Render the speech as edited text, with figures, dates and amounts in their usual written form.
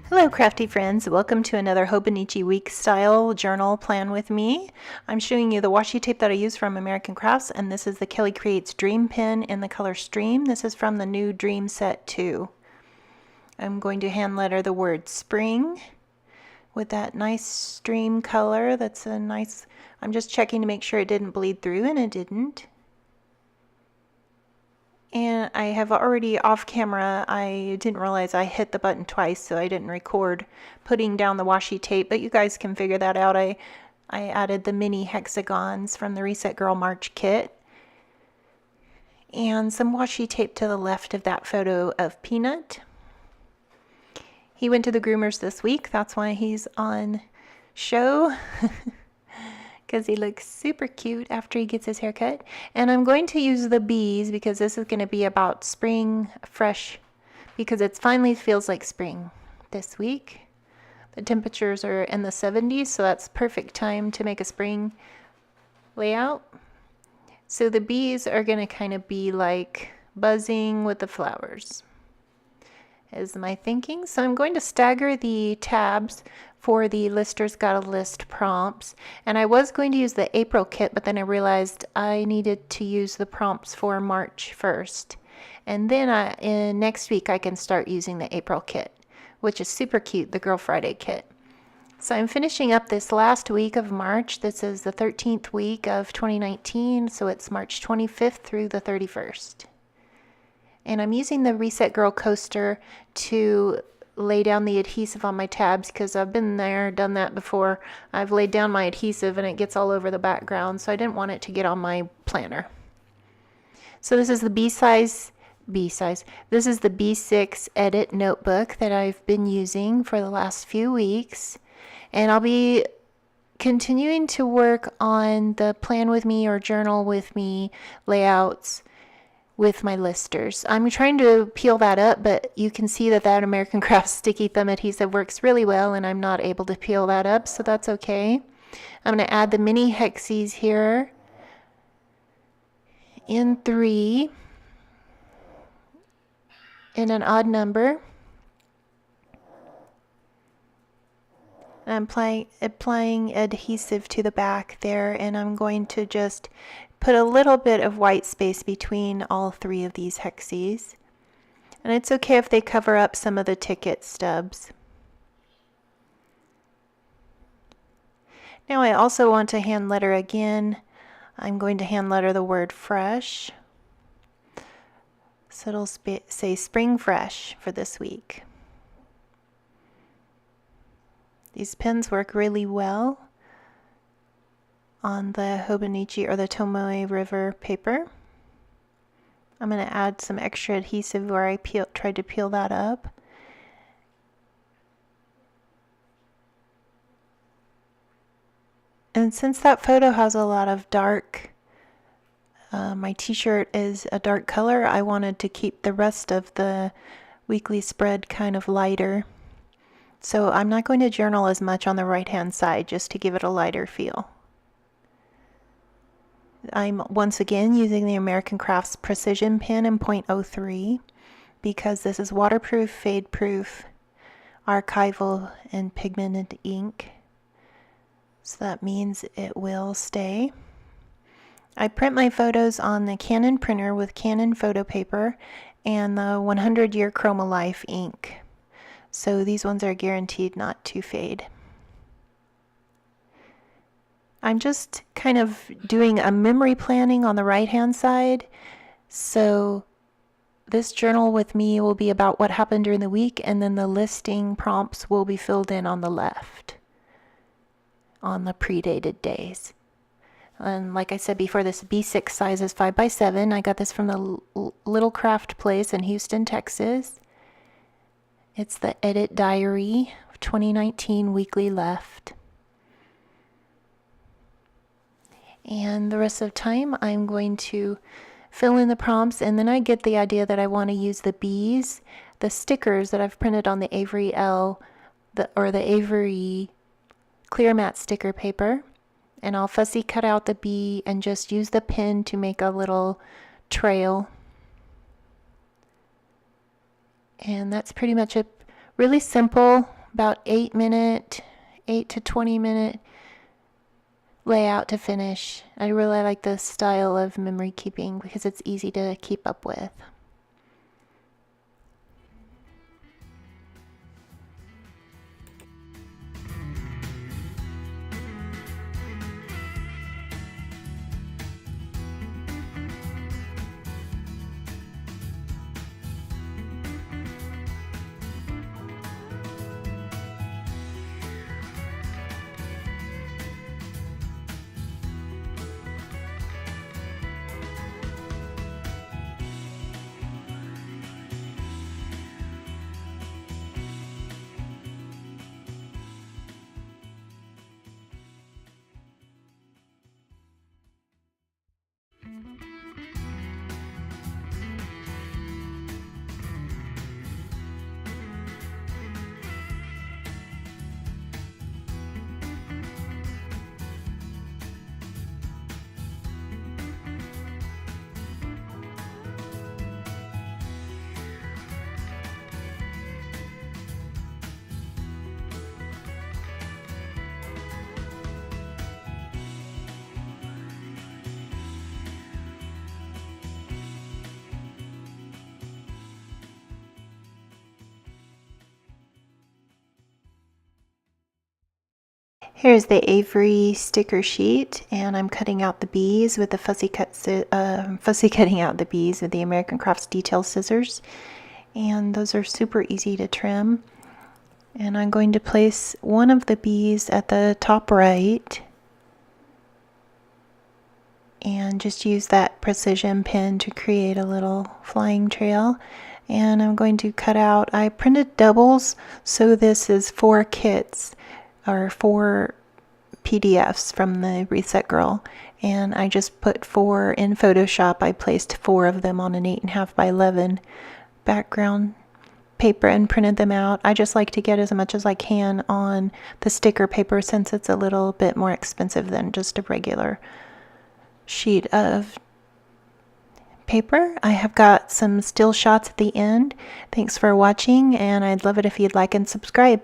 Hello crafty friends, welcome to another Hobonichi Weeks style journal plan with me. I'm showing you the washi tape that I use from American Crafts, and this is the Kelly Creates Dream Pen in the color Stream. This is from the new Dream Set 2. I'm going to hand letter the word spring with that nice stream color. That's a nice, I'm just checking to make sure it didn't bleed through, and it didn't. And I have already off camera, I didn't realize I hit the button twice, so I didn't record putting down the washi tape, but you guys can figure that out. I added the mini hexagons from the Reset Girl March kit and some washi tape to the left of that photo of Peanut. He went to the groomers this week, that's why he's on show. Because he looks super cute after he gets his haircut. And I'm going to use the bees because this is going to be about spring fresh, because it finally feels like spring this week. The temperatures are in the 70s, so that's perfect time to make a spring layout. So the bees are going to kind of be like buzzing with the flowers, is my thinking. So I'm going to stagger the tabs for the Listers Gotta List prompts, and I was going to use the April kit, but then I realized I needed to use the prompts for March first, and then next week I can start using the April kit, which is super cute, the Girl Friday kit. So I'm finishing up this last week of March. This is the 13th week of 2019, so it's March 25th through the 31st. And I'm using the Reset Girl coaster to lay down the adhesive on my tabs, because I've been there, done that before. I've laid down my adhesive and it gets all over the background, so I didn't want it to get on my planner. So this is the B-size. This is the B6 Edit notebook that I've been using for the last few weeks, and I'll be continuing to work on the Plan With Me or Journal With Me layouts with my listers. I'm trying to peel that up, but you can see that American Crafts sticky thumb adhesive works really well, and I'm not able to peel that up, so that's okay. I'm going to add the mini hexies here in 3 in an odd number. I'm applying adhesive to the back there, and I'm going to just put a little bit of white space between all 3 of these hexies. And it's okay if they cover up some of the ticket stubs. Now I also want to hand letter again. I'm going to hand letter the word fresh. So it'll say spring fresh for this week. These pens work really well on the Hobonichi or the Tomoe River paper. I'm going to add some extra adhesive where I tried to peel that up. And since that photo has a lot of dark, my t-shirt is a dark color, I wanted to keep the rest of the weekly spread kind of lighter. So I'm not going to journal as much on the right hand side, just to give it a lighter feel. I'm once again using the American Crafts Precision Pen in .03 because this is waterproof, fade proof, archival, and pigmented ink. So that means it will stay. I print my photos on the Canon printer with Canon photo paper and the 100-year Chroma Life ink. So these ones are guaranteed not to fade. I'm just kind of doing a memory planning on the right hand side. So this journal with me will be about what happened during the week, and then the listing prompts will be filled in on the left on the predated days. And like I said before, this B6 size is 5x7. I got this from the Little Craft Place in Houston, Texas. It's the Edit Diary 2019 Weekly Left. And the rest of the time I'm going to fill in the prompts, and then I get the idea that I want to use the bees, the stickers that I've printed on the Avery the Avery clear matte sticker paper, and I'll fussy cut out the bee and just use the pen to make a little trail. And that's pretty much it. Really simple, about 8 to 20 minute layout to finish. I really like this style of memory keeping because it's easy to keep up with. Here's the Avery sticker sheet, and I'm cutting out the bees with the fussy cutting out the bees with the American Crafts detail scissors, and those are super easy to trim. And I'm going to place one of the bees at the top right and just use that precision pin to create a little flying trail. And I'm going to cut out, I printed doubles, so this is 4 kits or 4 PDFs from the Reset Girl, and I just put 4 in Photoshop. I placed 4 of them on an 8.5 by 11 background paper and printed them out. I just like to get as much as I can on the sticker paper since it's a little bit more expensive than just a regular sheet of paper. I have got some still shots at the end. Thanks for watching, and I'd love it if you'd like and subscribe.